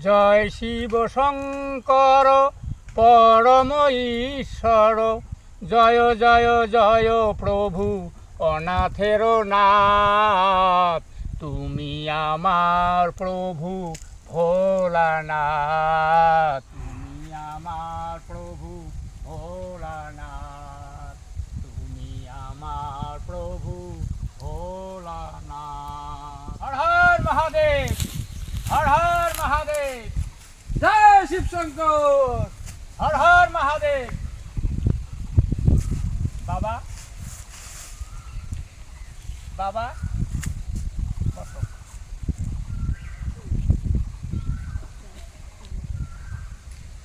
জয় শিব শঙ্কর পরম ঈশ্বর, জয় জয় জয় প্রভু অনাথের নাথ, তুমি আমার প্রভু ভোলানাথ, তুমি আমার প্রভু ভোলানাথ, তুমি আমার প্রভু ভোলানাথ। হর হর মহাদেব, হর হর মহাদেব, জয় শিব শঙ্কর, হর হর মহাদেব। বাবা বাবা বসো।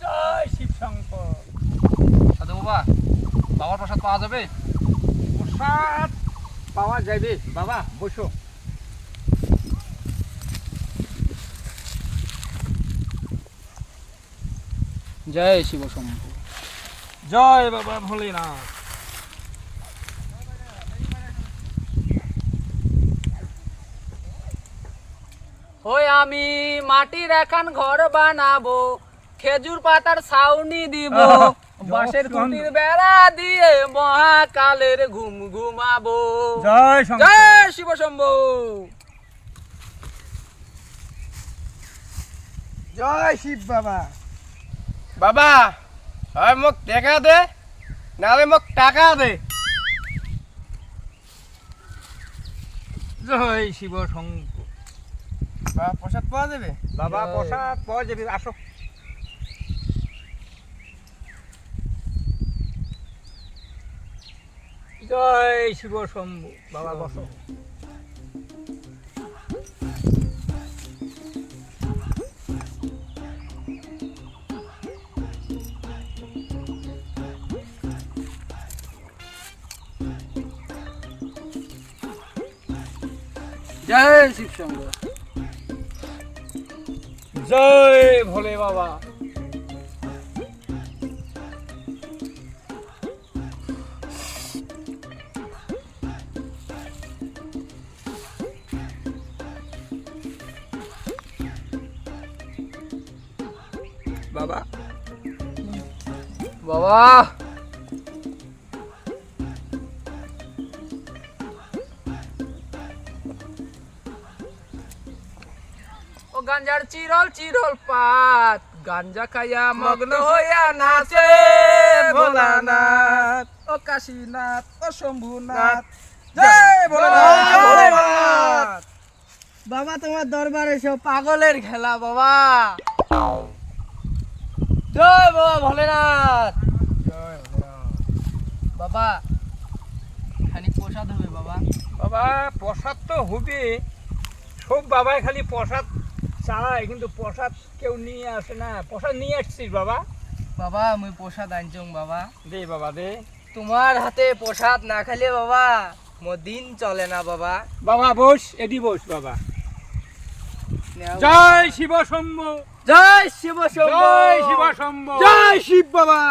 জয় শিব শঙ্কর। সাধু বাবা, বাবার প্রসাদ পাওয়া যাবে? প্রসাদ পাওয়া যাবে বাবা, বসো। জয় শিব শম্ভু। জয় বাবা ভোলেনাথ। ওই আমি মাটির এখন ঘর বানাবো, খেজুর পাতার ছাউনি দিব, বাঁশের খুঁটির বেড়া দিয়ে মহাকালের ঘুম ঘুমাবো। জয় শঙ্কর। জয় শিব শম্ভু। জয় শিব বাবা। বাবা হয় মোক টাকা দে, নাহলে মোক টাকা দে। জয় শিব শঙ্কর। বাবা প্রসাদ পাওয়া যাবে? বাবা প্রসাদ পাওয়া যাবে, আসো। জয় শিব শম্ভু। বাবা বসো। জয় শিব শম্ভু। জয় ভোলে বাবা। বাবা বাবা ও গাঞ্জার চিরল চিরল পাত, গাঞ্জা খাইয়া মগ্ন হইয়া নাচে ভোলানাথ। ও কাশীনাথ, ও শম্ভুনাথ, জয় ভোলানাথ। বাবা তোমার দরবারে সব পাগলের খেলা বাবা। জয় বাবা ভোলেনাথ। বাবা খালি প্রসাদ হবে বাবা। বাবা প্রসাদ তো হবে, সব বাবাই খালি প্রসাদ চায়, কিন্তু প্রসাদ কেউ নিয়ে আসে না। প্রসাদ নিয়ে আসছিস বাবা? বাবা মুই প্রসাদ আনছং বাবা। দে বাবা দে। তোমার হাতে প্রসাদ না খাইলে বাবা মোর দিন চলে না বাবা। বাবা বস, এদি বস বাবা। জয় শিব শম্ভু। জয় শিব শম্ভু। জয় শিব শম্ভু। জয় শিব বাবা।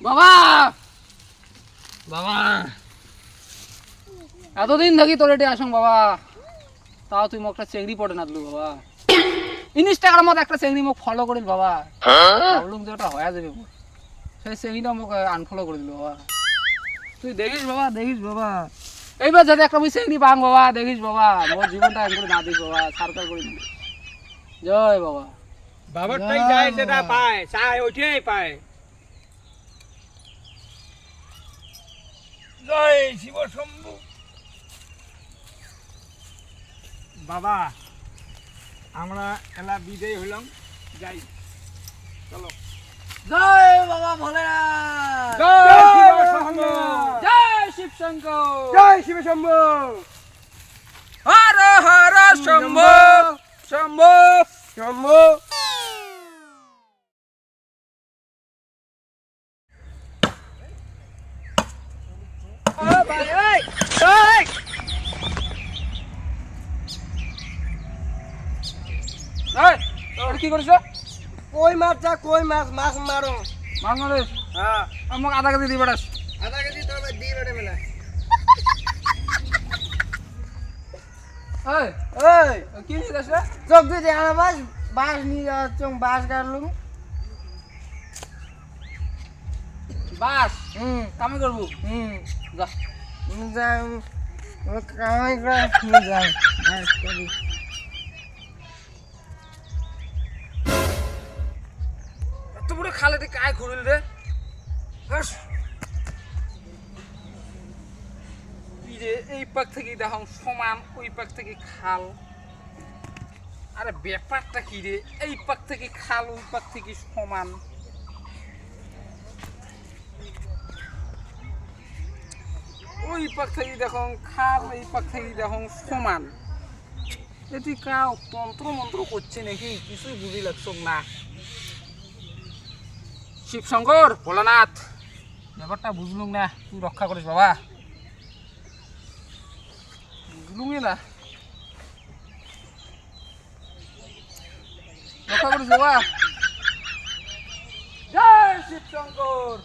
বাবা বাবা এতদিন থাকি তোর এটি আসং বাবা, তাও তুই মোক একটা চেংড়ি পড়ে না দিলু বাবা। ইনস্টাগ্রামত একটা চেংড়ি মোক ফলো করিল বাবা, ভাবলুম যে ওটা হয়ে যাবে মোর। সেই চেংড়িটা মোক আনফলো করে দিল বাবা। তুই দেখিস বাবা, দেখিস বাবা, এইবার যাতে একটা মুই চেংড়ি পাং বাবা, দেখিস বাবা মোর জীবনটা এমন করে না দিস বাবা, সার্কার করে দিল। জয় বাবা। বাবারটাই যায় যেটা পায়, চায় ওইটাই পায়। জয় শিব শম্ভু। বাবা আমরা এলা বিদায় হইলাম, যাই চলো। জয় বাবা ভোলেনাথ। জয় শিব শম্ভু। জয় শিব শঙ্কর। জয় শিব শম্ভু। হর হর শম্ভু শম্ভু শম্ভু। কি করেছে? কই মাছ যা কই মাছ মাছ মারো মাছ মারিস? হ্যাঁ আমাকে আধা কেজি দিয়ে বেড়াস। আধা কেজি তো আমি দিয়ে বেড়ে মেলা এই, এই কি নিয়ে যাস রে? চোখ দিয়ে দেখা বাস বাস নিয়ে যাচ্ছ বাস কাটলুম বাস হুম কামে করবো। হুম যা। যাই কামাই করে যাই বাস করি এত বড় খালে তুই কায় খুঁড়িল রে? হাস। এই যে এই পাক থেকে দেখো সমান, ওই পাক থেকে খাল। আরে ব্যাপারটা কি রে? এই পাক থেকে খাল, ওই পাক থেকে সমান। ওই পাক থেকে দেখো খাল, এই পাক থেকে দেখো সমান। এটি কাউ তন্ত্র মন্ত্র করছে নাকি কিছুই বুঝি লাগছো না। শিবশঙ্কর ভোলানাথ, ব্যাপারটা বুঝলুম না, তুই রক্ষা করিস বাবা। বুঝলুমই না, রক্ষা করিস বাবা। জয় শিবশঙ্কর।